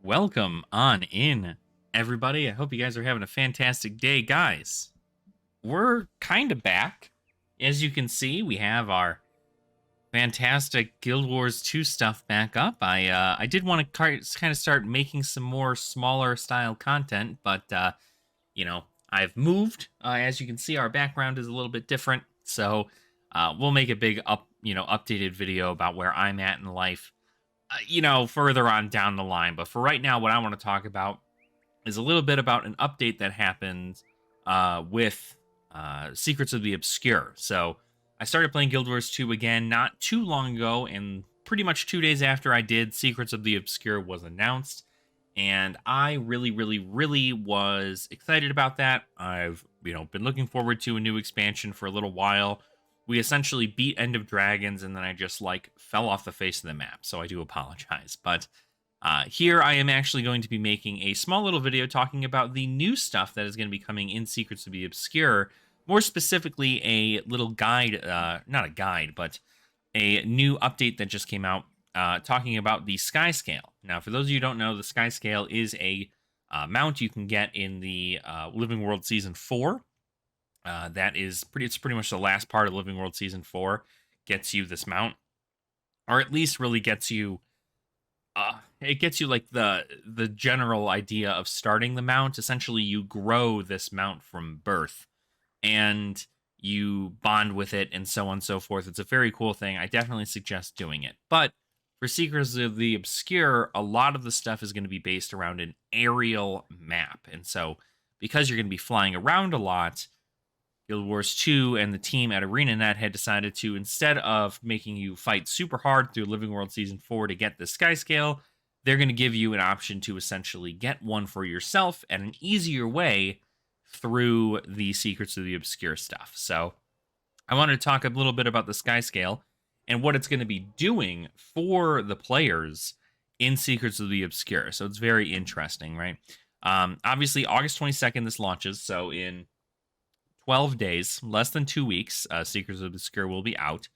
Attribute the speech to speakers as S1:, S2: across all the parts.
S1: Welcome on in, everybody. I hope you guys are having a fantastic day, guys. We're kind of back. As you can see, we have our fantastic Guild Wars 2 stuff back up. I did want to kind of start making some more smaller style content, but I've moved. As you can see, our background is a little bit different, so we'll make a big updated video about where I'm at in life further on down the line. But for right now, what I want to talk about is a little bit about an update that happened with Secrets of the Obscure. So I started playing Guild Wars 2 again not too long ago, and pretty much 2 days after I did, Secrets of the Obscure was announced. And I really, really, really was excited about that. I've, been looking forward to a new expansion for a little while. We essentially beat End of Dragons, and then I just fell off the face of the map. So I do apologize. But here I am actually going to be making a small little video talking about the new stuff that is going to be coming in Secrets of the Obscure. More specifically, a little guide, not a guide, but a new update that just came out talking about the Sky Scale. Now, for those of you who don't know, the Sky Scale is a mount you can get in the Living World Season 4. It's pretty much the last part of Living World Season 4 gets you this mount, or at least really gets you it gets you like the general idea of starting the mount. Essentially, you grow this mount from birth and you bond with it and so on and so forth. It's a very cool thing. I definitely suggest doing it. But for Secrets of the Obscure, a lot of the stuff is going to be based around an aerial map. And so because you're going to be flying around a lot, Guild Wars 2 and the team at ArenaNet had decided to, instead of making you fight super hard through Living World Season 4 to get the Sky Scale, they're going to give you an option to essentially get one for yourself at an easier way through the Secrets of the Obscure stuff. So I wanted to talk a little bit about the Sky Scale and what it's going to be doing for the players in Secrets of the Obscure. So it's very interesting, right? Obviously, August 22nd, this launches. So in 12 days, less than 2 weeks, Secrets of the Obscure will be out.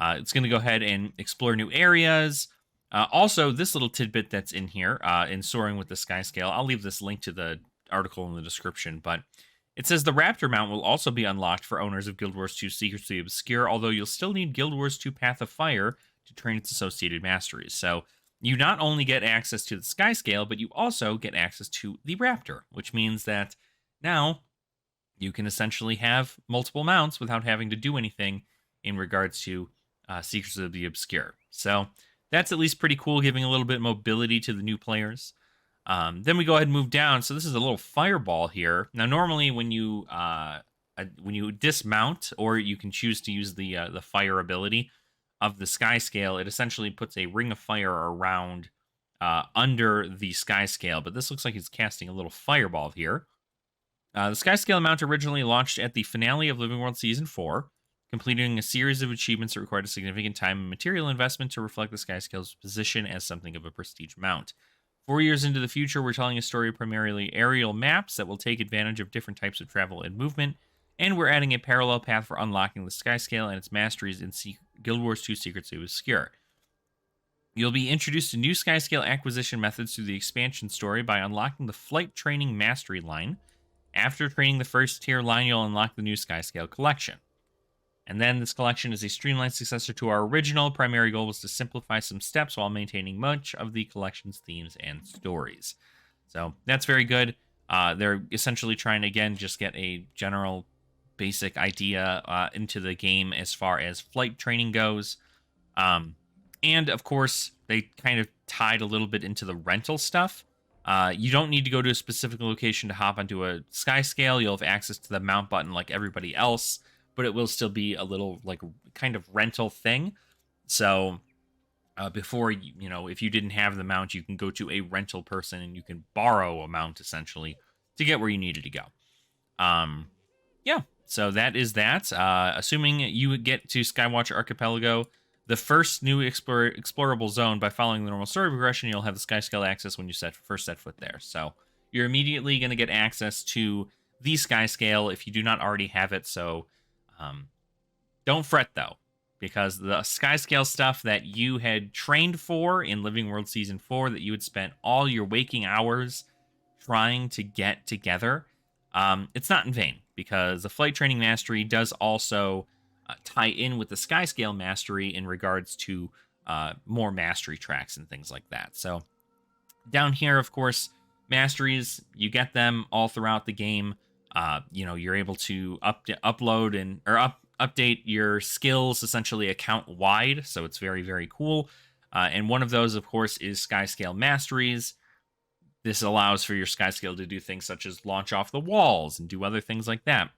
S1: It's going to go ahead and explore new areas. Also, this little tidbit that's in here, in Soaring with the Sky Scale, I'll leave this link to the article in the description, but it says the Raptor mount will also be unlocked for owners of Guild Wars 2 Secrets of the Obscure, although you'll still need Guild Wars 2 Path of Fire to train its associated masteries. So you not only get access to the Sky Scale, but you also get access to the Raptor, which means that now you can essentially have multiple mounts without having to do anything in regards to Secrets of the Obscure. So that's at least pretty cool, giving a little bit of mobility to the new players. Then we go ahead and move down. So this is a little fireball here. Now, normally when you dismount, or you can choose to use the fire ability of the Sky Scale, it essentially puts a ring of fire around under the Sky Scale. But this looks like it's casting a little fireball here. The Sky Scale mount originally launched at the finale of Living World Season 4, completing a series of achievements that required a significant time and material investment to reflect the Sky Scale's position as something of a prestige mount. 4 years into the future, we're telling a story of primarily aerial maps that will take advantage of different types of travel and movement, and we're adding a parallel path for unlocking the Sky Scale and its masteries in Guild Wars 2 Secrets of the Obscure. You'll be introduced to new Sky Scale acquisition methods through the expansion story by unlocking the Flight Training Mastery line. After training the first tier line, you'll unlock the new Sky Scale collection. And then this collection is a streamlined successor to our original. Primary goal was to simplify some steps while maintaining much of the collection's themes and stories. So that's very good. They're essentially trying to, again, just get a general basic idea into the game as far as flight training goes. And, of course, they kind of tied a little bit into the rental stuff. You don't need to go to a specific location to hop onto a Sky Scale. You'll have access to the mount button like everybody else, but it will still be a little kind of rental thing. So before, if you didn't have the mount, you can go to a rental person and you can borrow a mount essentially to get where you needed to go. Yeah, so that is that. Assuming you get to Skywatch Archipelago, the first new explorable zone, by following the normal story progression, you'll have the Sky Scale access when you first set foot there. So you're immediately going to get access to the Sky Scale if you do not already have it. So don't fret, though, because the Skyscale stuff that you had trained for in Living World Season 4, that you had spent all your waking hours trying to get together, it's not in vain, because the Flight Training Mastery does also tie in with the Skyscale Mastery in regards to more mastery tracks and things like that. So down here, of course, masteries, you get them all throughout the game. You're able to upload update your skills essentially account wide, so it's very, very cool. And one of those, of course, is Skyscale Masteries. This allows for your Skyscale to do things such as launch off the walls and do other things like that.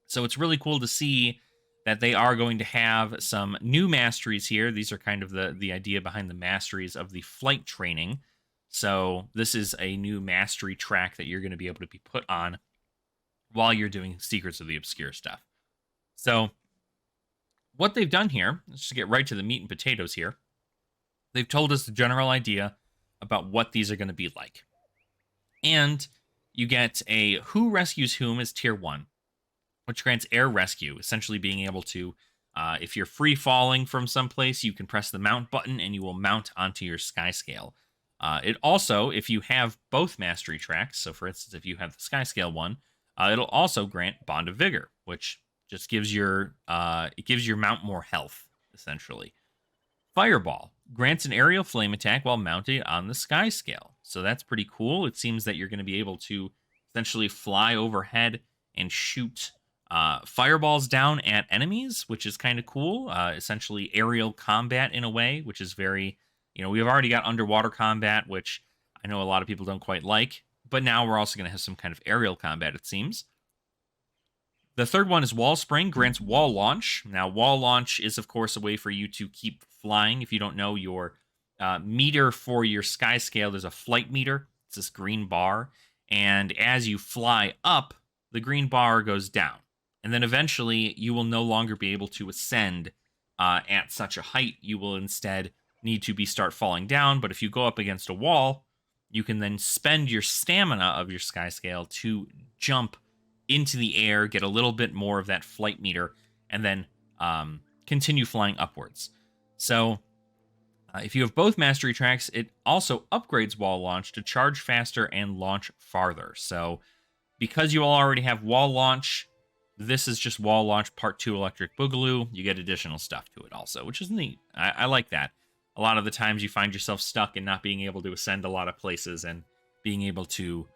S1: So it's really cool to see that they are going to have some new masteries here. These are kind of the idea behind the masteries of the flight training. So this is a new mastery track that you're going to be able to be put on while you're doing Secrets of the Obscure stuff. So what they've done here, let's just get right to the meat and potatoes here. They've told us the general idea about what these are going to be like. And you get a Who Rescues Whom as Tier 1, which grants air rescue, essentially being able to, if you're free falling from someplace, you can press the mount button and you will mount onto your Skyscale. It also, if you have both mastery tracks, so for instance, if you have the Skyscale one, it'll also grant Bond of Vigor, which just gives your mount more health, essentially. Fireball grants an aerial flame attack while mounted on the Skyscale. So that's pretty cool. It seems that you're going to be able to essentially fly overhead and shoot fireballs down at enemies, which is kind of cool. Essentially aerial combat in a way, which is very, we've already got underwater combat, which I know a lot of people don't quite like, but now we're also going to have some kind of aerial combat, it seems. The third one is Wall Spring, grants wall launch. Now, wall launch is, of course, a way for you to keep flying. If you don't know, your meter for your Skyscale, there's a flight meter. It's this green bar. And as you fly up, the green bar goes down. And then eventually, you will no longer be able to ascend at such a height. You will instead need to start falling down. But if you go up against a wall, you can then spend your stamina of your Skyscale to jump into the air, get a little bit more of that flight meter, and then continue flying upwards. So if you have both mastery tracks, it also upgrades wall launch to charge faster and launch farther. So because you all already have wall launch, this is just wall launch part 2 Electric Boogaloo. You get additional stuff to it also, which is neat. I like that. A lot of the times you find yourself stuck and not being able to ascend a lot of places, and being able to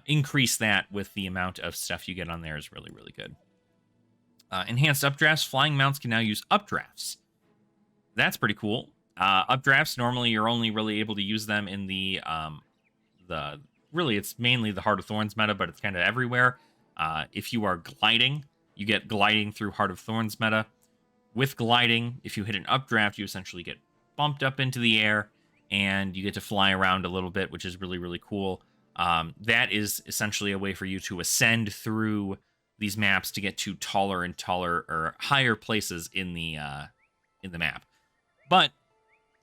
S1: increase that with the amount of stuff you get on there is really, really good. Enhanced updrafts. Flying mounts can now use updrafts. That's pretty cool. Updrafts, normally you're only really able to use them in really it's mainly the Heart of Thorns meta, but it's kind of everywhere. If you are gliding, you get gliding through Heart of Thorns meta. With gliding, if you hit an updraft, you essentially get bumped up into the air, and you get to fly around a little bit, which is really, really cool. That is essentially a way for you to ascend through these maps to get to taller and taller or higher places in the map. But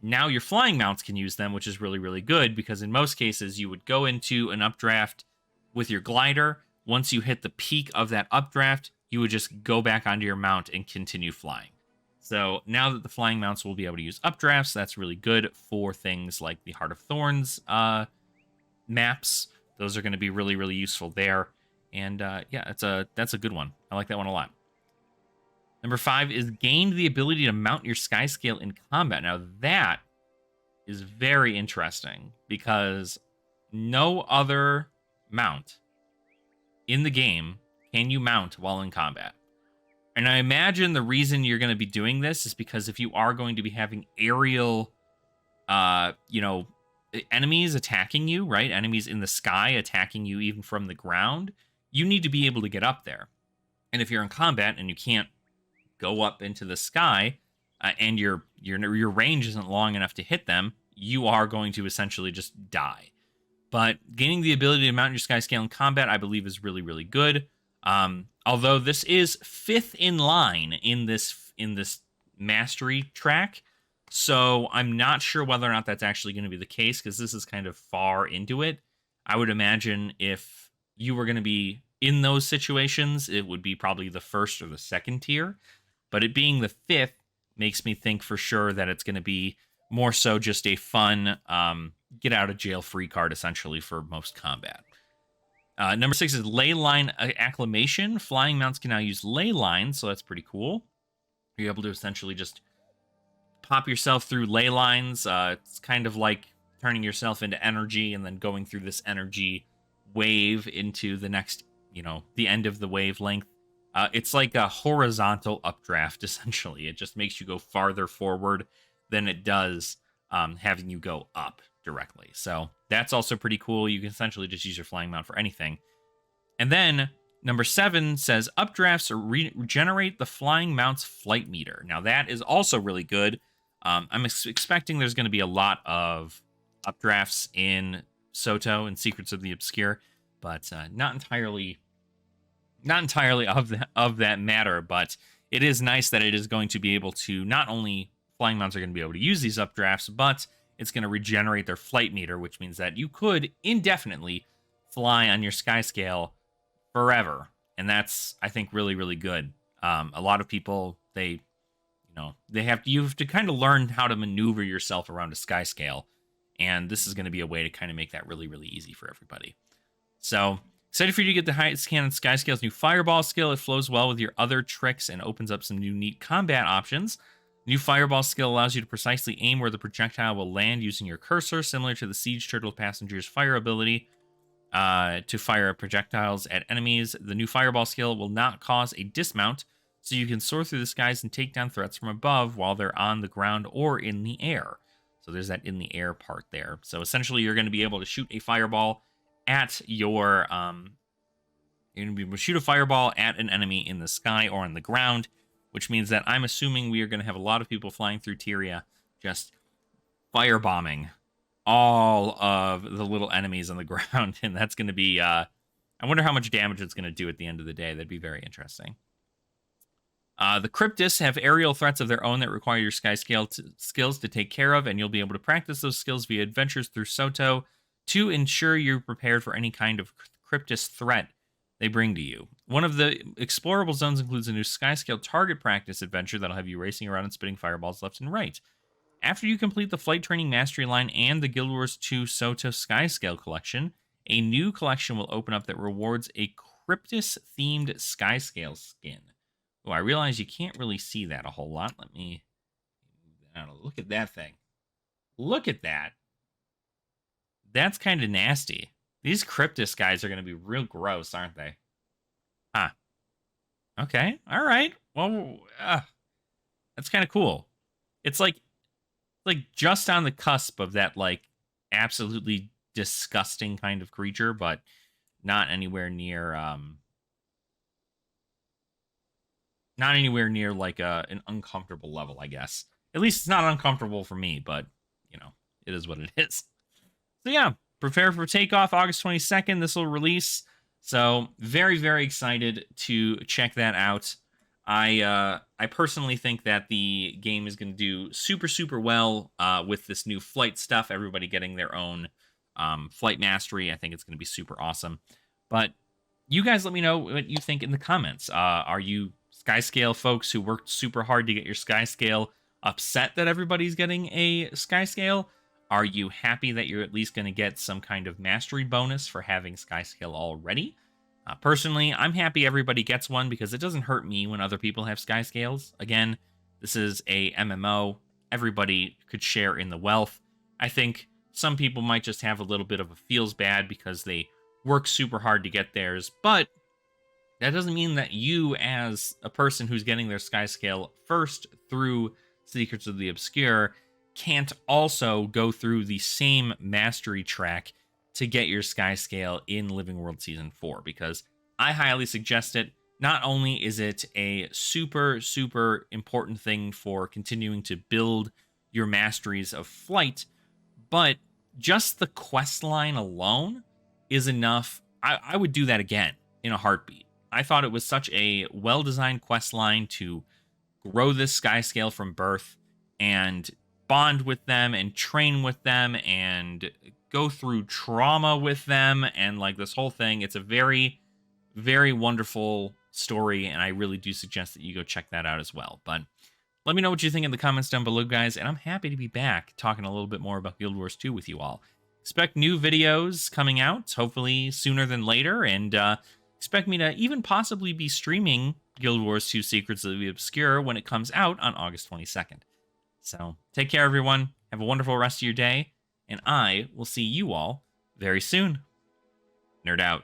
S1: now your flying mounts can use them, which is really, really good, because in most cases you would go into an updraft with your glider. Once you hit the peak of that updraft, you would just go back onto your mount and continue flying. So now that the flying mounts will be able to use updrafts, that's really good for things like the Heart of Thorns maps. Those are going to be really, really useful there. And yeah, that's a good one. I like that one a lot. Number 5 is gained the ability to mount your Skyscale in combat. Now that is very interesting, because no other mount in the game can you mount while in combat. And I imagine the reason you're going to be doing this is because if you are going to be having aerial, enemies attacking you, right? Enemies in the sky attacking you even from the ground, you need to be able to get up there. And if you're in combat and you can't go up into the sky, and your range isn't long enough to hit them, you are going to essentially just die. But gaining the ability to mount your Skyscale in combat, I believe, is really, really good. Although this is 5th in line in this mastery track, so I'm not sure whether or not that's actually going to be the case, because this is kind of far into it. I would imagine if you were going to be in those situations, it would be probably the 1st or the 2nd tier. But it being the 5th, makes me think for sure that it's going to be more so just a fun get out of jail free card, essentially, for most combat. Number 6 is Ley Line Acclimation. Flying mounts can now use ley lines, so that's pretty cool. You're able to essentially just pop yourself through ley lines. It's kind of like turning yourself into energy and then going through this energy wave into the next, the end of the wavelength. It's like a horizontal updraft, essentially. It just makes you go farther forward than it does having you go up directly. So that's also pretty cool. You can essentially just use your flying mount for anything. And then number 7 says updrafts regenerate the flying mount's flight meter. Now that is also really good. I'm expecting there's going to be a lot of updrafts in SOTO and Secrets of the Obscure, but not entirely of that matter. But it is nice that it is going to be able to, not only flying mounts are going to be able to use these updrafts, but it's going to regenerate their flight meter, which means that you could indefinitely fly on your sky scale forever. And that's, I think, really, really good. A lot of people, you have to kind of learn how to maneuver yourself around a sky scale. And this is going to be a way to kind of make that really, really easy for everybody. So excited for you to get the highest cannon sky scale's new fireball skill. It flows well with your other tricks and opens up some new neat combat options. New fireball skill allows you to precisely aim where the projectile will land using your cursor, similar to the Siege Turtle Passenger's fire ability to fire projectiles at enemies. The new fireball skill will not cause a dismount, so you can soar through the skies and take down threats from above while they're on the ground or in the air. So there's that in the air part there. So essentially, you're going to be able to shoot a fireball at you're going to be able to shoot a fireball at an enemy in the sky or on the ground, which means that I'm assuming we are going to have a lot of people flying through Tyria just firebombing all of the little enemies on the ground, and that's going to be, I wonder how much damage it's going to do at the end of the day. That'd be very interesting. The Cryptists have aerial threats of their own that require your sky skills to take care of, and you'll be able to practice those skills via adventures through SOTO to ensure you're prepared for any kind of Cryptist threat they bring to you. One of the explorable zones includes a new Skyscale target practice adventure that'll have you racing around and spitting fireballs left and right. After you complete the Flight Training Mastery line and the Guild Wars 2 SOTO Skyscale collection, a new collection will open up that rewards a Cryptis-themed Skyscale skin. Oh, I realize you can't really see that a whole lot. Let me... Look at that thing. Look at that. That's kind of nasty. These Cryptis guys are going to be real gross, aren't they? Huh. Okay. All right. Well, that's kind of cool. It's like just on the cusp of that, like, absolutely disgusting kind of creature, but not anywhere near, like an uncomfortable level, I guess. At least it's not uncomfortable for me, but, it is what it is. So yeah, prepare for takeoff August 22nd. This will release. So very, very excited to check that out. I personally think that the game is going to do super, super well with this new flight stuff. Everybody getting their own flight mastery. I think it's going to be super awesome. But you guys let me know what you think in the comments. Are you Skyscale folks who worked super hard to get your Skyscale upset that everybody's getting a Skyscale? Are you happy that you're at least going to get some kind of mastery bonus for having Skyscale already? Personally, I'm happy everybody gets one because it doesn't hurt me when other people have Skyscales. Again, this is a MMO. Everybody could share in the wealth. I think some people might just have a little bit of a feels bad because they work super hard to get theirs, but that doesn't mean that you, as a person who's getting their Skyscale first through Secrets of the Obscure, can't also go through the same mastery track to get your Skyscale in Living World Season 4, because I highly suggest it. Not only is it a super, super important thing for continuing to build your masteries of flight, but just the quest line alone is enough. I would do that again in a heartbeat. I thought it was such a well-designed quest line to grow this Skyscale from birth and bond with them and train with them and go through trauma with them and like this whole thing. It's a very, very wonderful story, and I really do suggest that you go check that out as well. But Let me know what you think in the comments down below, guys, and I'm happy to be back talking a little bit more about Guild Wars 2 with you all. Expect new videos coming out, hopefully sooner than later, and expect me to even possibly be streaming Guild Wars 2 Secrets of the Obscure when it comes out on August 22nd. So, take care, everyone. Have a wonderful rest of your day, and I will see you all very soon. Nerd out.